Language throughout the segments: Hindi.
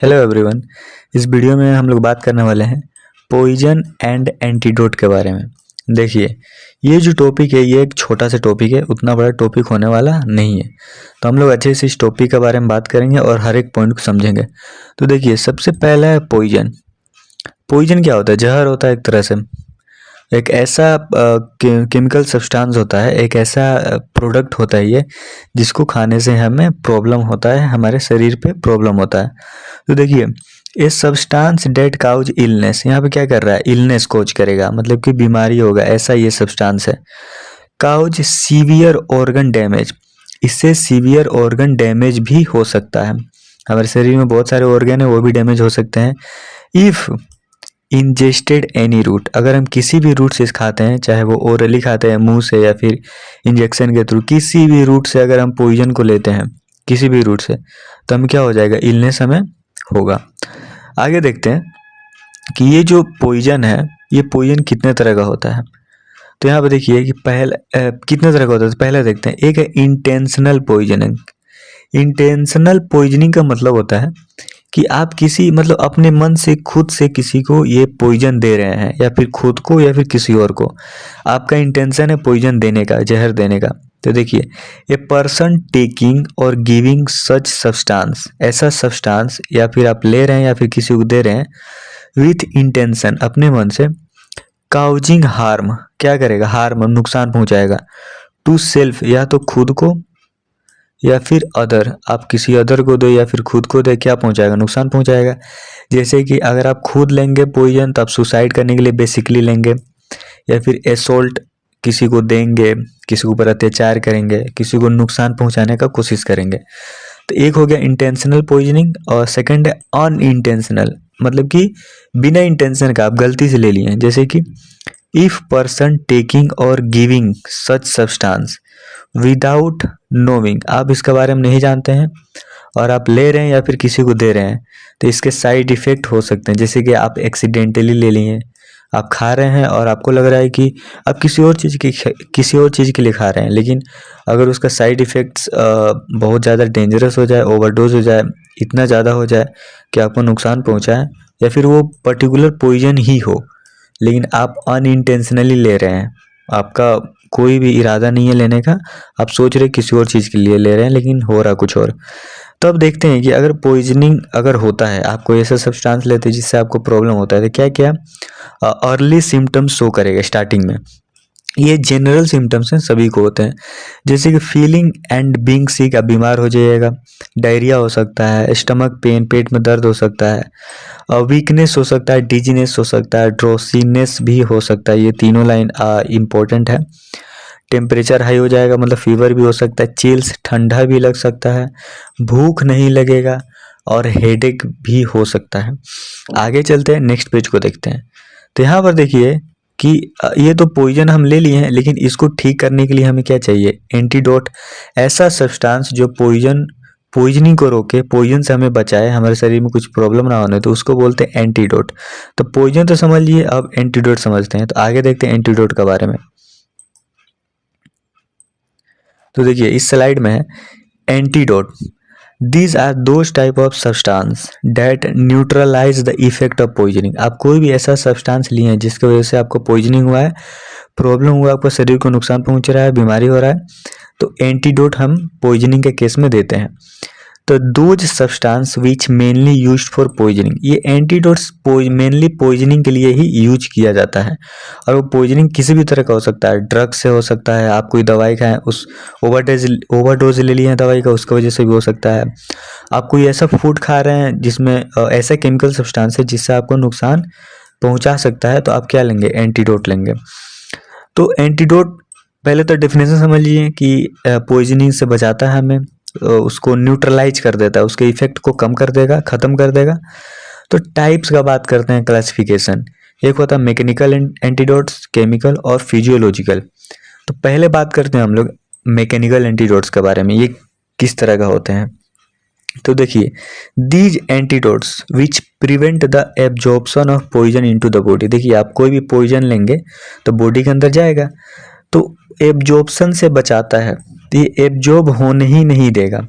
Hello everyone. इस वीडियो में हम लोग बात करने वाले हैं पॉइजन एंड एंटीडोट के बारे में। देखिए, ये जो टॉपिक है ये एक छोटा सा टॉपिक है, उतना बड़ा टॉपिक होने वाला नहीं है। तो हम लोग अच्छे से इस टॉपिक के बारे में बात करेंगे और हर एक पॉइंट को समझेंगे। तो देखिए, सबसे पहला है पॉइजन। पॉइजन क्या होता है? जहर होता है एक तरह से। एक ऐसा केमिकल सब्सटेंस होता है, एक ऐसा प्रोडक्ट होता है ये, जिसको खाने से हमें प्रॉब्लम होता है, हमारे शरीर पे प्रॉब्लम होता है। तो देखिए, ये सब्सटेंस डेट काउज इलनेस, यहाँ पे क्या कर रहा है? इलनेस कोज करेगा, मतलब कि बीमारी होगा, ऐसा ये सब्सटेंस है। काउज सीवियर ऑर्गन डैमेज, इससे सीवियर ऑर्गन डैमेज भी हो सकता है। हमारे शरीर में बहुत सारे ऑर्गन है, वो भी डैमेज हो सकते हैं। इफ़ इंजेस्टेड एनी रूट, अगर हम किसी भी रूट से खाते हैं, चाहे वो ओरली खाते हैं मुंह से या फिर इंजेक्शन के थ्रू, किसी भी रूट से अगर हम पॉइजन को लेते हैं, किसी भी रूट से, तो हम क्या हो जाएगा? इलनेस हमें होगा। आगे देखते हैं कि ये जो पॉइजन है, ये पॉइजन कितने तरह का होता है। तो यहाँ पे देखिए कि कितने तरह का होता है। तो पहले देखते हैं, एक है इंटेंशनल पॉइजनिंग। इंटेंशनल पॉइजनिंग का मतलब होता है कि आप किसी मतलब अपने मन से खुद से किसी को ये पॉइजन दे रहे हैं, या फिर खुद को या फिर किसी और को आपका इंटेंशन है पॉइजन देने का, जहर देने का। तो देखिए, ए पर्सन टेकिंग और गिविंग सच सब्सटेंस, ऐसा सब्सटेंस या फिर आप ले रहे हैं या फिर किसी को दे रहे हैं विथ इंटेंशन, अपने मन से, काउजिंग हार्म, क्या करेगा? हार्म, नुकसान पहुंचाएगा, टू सेल्फ, या तो खुद को या फिर अदर, आप किसी अदर को दो या फिर खुद को दे, क्या पहुंचाएगा? नुकसान पहुंचाएगा। जैसे कि अगर आप खुद लेंगे पॉइजन तो आप सुसाइड करने के लिए बेसिकली लेंगे, या फिर एसोल्ट, किसी को देंगे, किसी के ऊपर अत्याचार करेंगे, किसी को नुकसान पहुंचाने का कोशिश करेंगे। तो एक हो गया इंटेंशनल पॉइजनिंग, और सेकंड है अनइंटेंशनल, मतलब कि बिना इंटेंशन का आप गलती से ले लिए। जैसे कि इफ पर्सन टेकिंग और गिविंग सच सब्सटेंस विदाउट नोविंग, आप इसके बारे में नहीं जानते हैं और आप ले रहे हैं या फिर किसी को दे रहे हैं, तो इसके साइड इफेक्ट हो सकते हैं। जैसे कि आप एक्सीडेंटली ले लिए, आप खा रहे हैं और आपको लग रहा है कि आप किसी और चीज़ के लिए खा रहे हैं, लेकिन अगर उसका साइड इफ़ेक्ट्स बहुत ज़्यादा डेंजरस हो जाए, ओवरडोज हो जाए, इतना ज़्यादा हो जाए कि आपको नुकसान पहुंचाए, या फिर वो पर्टिकुलर पॉइजन ही हो, लेकिन आप अनइंटेंशनली ले रहे हैं, आपका कोई भी इरादा नहीं है लेने का, आप सोच रहे किसी और चीज़ के लिए ले रहे हैं, लेकिन हो रहा कुछ और। तो अब देखते हैं कि अगर पॉइजनिंग अगर होता है, आप कोई ऐसा सब्सटेंस लेते हैं जिससे आपको प्रॉब्लम होता है, तो क्या क्या अर्ली सिम्टम्स शो करेगा स्टार्टिंग में। ये जनरल सिम्टम्स हैं, सभी को होते हैं, जैसे कि फीलिंग एंड बीइंग सिक, आप बीमार हो जाइएगा, डायरिया हो सकता है, स्टमक पेन, पेट में दर्द हो सकता है, वीकनेस हो सकता है, डिजीनेस हो सकता है, ड्रोसीनेस भी हो सकता है। ये तीनों लाइन इम्पोर्टेंट है। टेम्परेचर हाई हो जाएगा, मतलब फीवर भी हो सकता है, चिल्स, ठंडा भी लग सकता है, भूख नहीं लगेगा, और हेडेक भी हो सकता है। आगे चलते हैं, नेक्स्ट पेज को देखते हैं। तो यहाँ पर देखिए कि ये तो पॉइजन हम ले लिए हैं, लेकिन इसको ठीक करने के लिए हमें क्या चाहिए? एंटीडोट, ऐसा सब्सटेंस जो पॉइजनिंग को रोके, पॉइजन से हमें बचाए, हमारे शरीर में कुछ प्रॉब्लम ना होने, तो उसको बोलते हैं एंटीडोट। तो पॉइजन तो समझ लिए, अब एंटीडोट समझते हैं। तो आगे देखते हैं एंटीडोट के बारे में। तो देखिए, इस स्लाइड में है antidote. These are those type of substance that neutralize the effect of poisoning। आप कोई भी ऐसा सब्सटेंस लिए हैं जिसकी वजह से आपको पॉइजनिंग हुआ है, प्रॉब्लम हुआ, आपको शरीर को नुकसान पहुंच रहा है, बीमारी हो रहा है, तो एंटीडोट हम पॉइजनिंग के केस में देते हैं। तो those substance which mainly used for poisoning, ये एंटीडोट्स मेनली पॉइजनिंग के लिए ही यूज किया जाता है। और वो पॉइजनिंग किसी भी तरह का हो सकता है, ड्रग से हो सकता है, आप कोई दवाई खाएं, उस ओवरडोज ले लिए हैं दवाई का, उसकी वजह से भी हो सकता है। आप कोई ऐसा फूड खा रहे हैं जिसमें ऐसा केमिकल सब्सटेंस है जिससे आपको नुकसान पहुंचा सकता है, तो आप क्या लेंगे? एंटीडोट लेंगे। तो एंटीडोट, पहले तो डेफिनेशन समझ लीजिए कि पॉइजनिंग से बचाता है हमें, उसको न्यूट्रलाइज कर देता है, उसके इफेक्ट को कम कर देगा, ख़त्म कर देगा। तो टाइप्स का बात करते हैं, क्लासिफिकेशन। एक होता है मैकेनिकल एंटीडोट्स, केमिकल और फिजियोलॉजिकल। तो पहले बात करते हैं हम लोग मैकेनिकल एंटीडोट्स के बारे में, ये किस तरह का होते हैं। तो देखिए, these antidotes which prevent the absorption of poison into the body. देखिए, आप कोई भी पॉइजन लेंगे तो बॉडी के अंदर जाएगा, तो एब्जॉर्प्शन से बचाता है, तो ये एब्जॉर्ब होने ही नहीं देगा।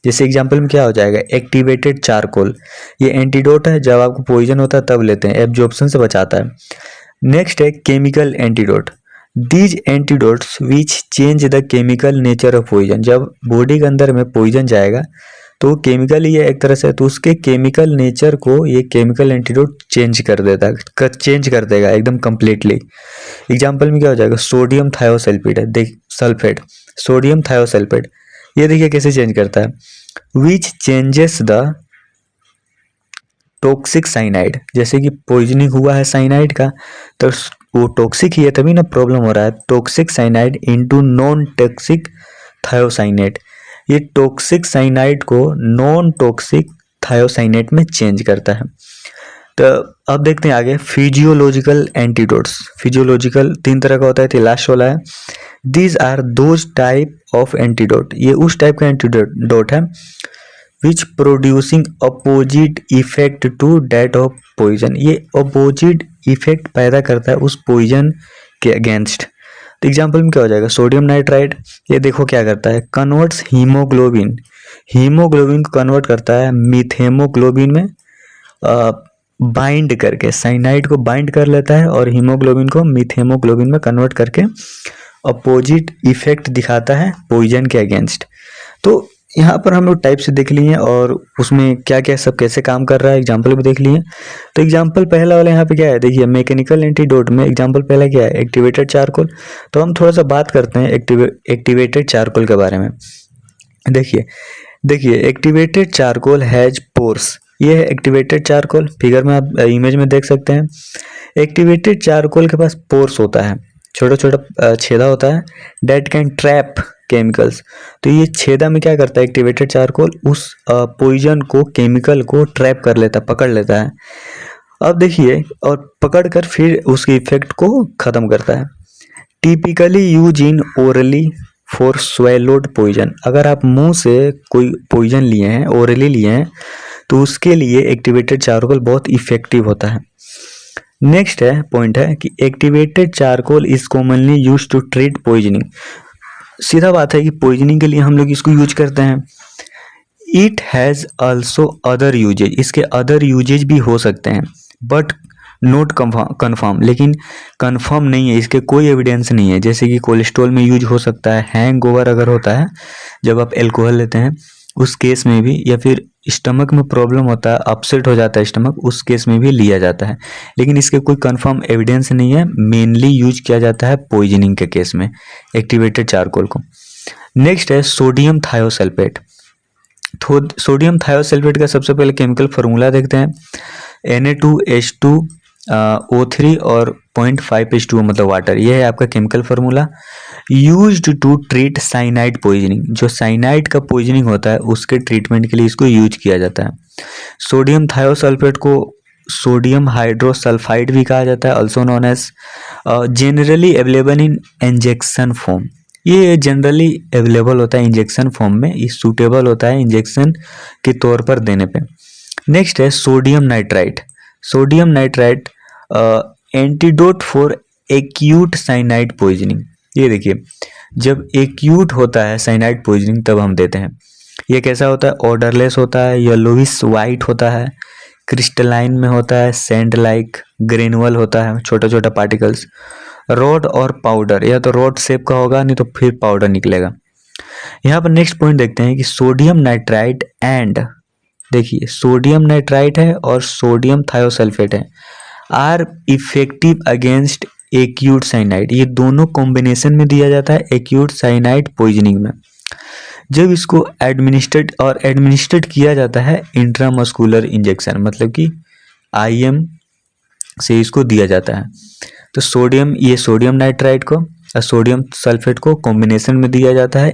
जैसे एग्जांपल में क्या हो जाएगा, एक्टिवेटेड चारकोल, ये एंटीडोट है, जब आपको पॉइजन होता है तब लेते हैं, एब्जॉर्प्शन से बचाता है। नेक्स्ट है chemical antidote, these antidotes which change the chemical nature of poison, जब बॉडी के अंदर में पॉइजन जाएगा तो केमिकली ये एक तरह से, तो उसके केमिकल नेचर को ये केमिकल एंटीडोट चेंज कर देता है, चेंज कर देगा एकदम कंप्लीटली। एग्जांपल में क्या हो जाएगा, सोडियम थायोसल्फेट है, देख सल्फेट, सोडियम थायोसल्फेट, ये देखिए कैसे चेंज करता है, विच चेंजेस द टॉक्सिक साइनाइड, जैसे कि पॉइजनिंग हुआ है साइनाइड का, तो वो टॉक्सिक ही है तभी ना प्रॉब्लम हो रहा है, toxic cyanide into non toxic thiocyanate, ये टॉक्सिक साइनाइड को नॉन टॉक्सिक थायोसाइनेट में चेंज करता है। तो अब देखते हैं आगे फिजियोलॉजिकल एंटीडोट्स, फिजियोलॉजिकल 3 तरह का होता है, लास्ट वाला है, these are those type of antidote, ये उस टाइप का एंटीडोट है which producing opposite effect to that of poison, ये अपोजिट इफेक्ट पैदा करता है उस पॉइजन के अगेंस्ट। तो एग्जाम्पल में क्या हो जाएगा, सोडियम नाइट्राइट, ये देखो क्या करता है, कन्वर्ट्स हीमोग्लोबिन, हीमोग्लोबिन को कन्वर्ट करता है मीथेमोग्लोबिन में, बाइंड करके साइनाइड को बाइंड कर लेता है और हीमोग्लोबिन को मीथेमोग्लोबिन में कन्वर्ट करके अपोजिट इफेक्ट दिखाता है पॉइजन के अगेंस्ट। तो यहाँ पर हम लोग टाइप से देख लिए और उसमें क्या क्या सब कैसे काम कर रहा है एग्जाम्पल भी देख लिए। तो एग्जाम्पल पहला वाला यहाँ पे क्या है, देखिए मैकेनिकल एंटीडोट में एग्जाम्पल पहला क्या है, एक्टिवेटेड चारकोल। तो हम थोड़ा सा बात करते हैं एक्टिवेटेड चारकोल के बारे में। देखिए एक्टिवेटेड चारकोल हैज पोर्स, ये है एक्टिवेटेड चारकोल, फिगर में आप इमेज में देख सकते हैं। एक्टिवेटेड चारकोल के पास पोर्स होता है, छोटा छोटा छेदा होता है, डेट कैन ट्रैप केमिकल्स। तो ये छेदा में क्या करता है एक्टिवेटेड चारकोल, उस पॉइजन को, केमिकल को ट्रैप कर लेता है, पकड़ लेता है। अब देखिए, और पकड़ कर फिर उसके इफेक्ट को खत्म करता है। Typically use in orally for swallowed poison, अगर आप मुंह से कोई पॉइजन लिए हैं, ओरली लिए हैं, तो उसके लिए एक्टिवेटेड चारकोल बहुत इफेक्टिव होता है। नेक्स्ट है पॉइंट है कि activated charcoal is commonly use to treat poisoning, सीधा बात है कि पॉइजनिंग के लिए हम लोग इसको यूज करते हैं। It has also other usages, इसके अदर यूजेज भी हो सकते हैं, बट नोट कन्फर्म, लेकिन कन्फर्म नहीं है, इसके कोई एविडेंस नहीं है। जैसे कि कोलेस्ट्रॉल में यूज हो सकता है, हैंगओवर अगर होता है जब आप एल्कोहल लेते हैं उस केस में भी, या फिर स्टमक में प्रॉब्लम होता है, अपसेट हो जाता है स्टमक, उस केस में भी लिया जाता है, लेकिन इसके कोई कंफर्म एविडेंस नहीं है। मेनली यूज किया जाता है पॉइजनिंग के केस में एक्टिवेटेड चारकोल को। नेक्स्ट है सोडियम थायोसल्फेट। सोडियम थायोसल्फेट का सबसे पहले केमिकल फार्मूला देखते हैं, Na2H2O3 और 0.5 H2O मतलब वाटर, ये है आपका chemical formula. Used to treat cyanide poisoning, जो साइनाइड का पॉइजनिंग होता है उसके ट्रीटमेंट के लिए इसको यूज किया जाता है। सोडियम थायोसल्फेट को सोडियम हाइड्रोसल्फाइड भी कहा जाता है, also known as, generally available in injection form, ये जनरली अवेलेबल होता है इंजेक्शन फॉर्म में, ये सूटेबल होता है इंजेक्शन के तौर पर देने पे। नेक्स्ट है sodium nitrite. Sodium nitrite antidote for acute cyanide poisoning, ये देखिए जब एक्यूट होता है साइनाइड पॉइजनिंग तब हम देते हैं। ये कैसा होता है, ऑर्डरलेस होता है, येलोविश वाइट होता है, क्रिस्टलाइन में होता है, सैंड लाइक ग्रेनुअल होता है, छोटा छोटा पार्टिकल्स, रॉड और पाउडर, या तो रॉड शेप का होगा नहीं तो फिर पाउडर निकलेगा। यहाँ पर नेक्स्ट पॉइंट देखते हैं कि सोडियम नाइट्राइट एंड, देखिए सोडियम नाइट्राइट है और सोडियम थायोसल्फेट है, are effective against acute cyanide, ये दोनों कॉम्बिनेशन में दिया जाता है एक्यूट साइनाइड पॉइजनिंग में। जब इसको एडमिनिस्ट्रेट किया जाता है इंट्रामस्कुलर इंजेक्शन, मतलब कि IM से इसको दिया जाता है। तो सोडियम नाइट्राइट को और सोडियम सल्फेट को कॉम्बिनेशन में दिया जाता है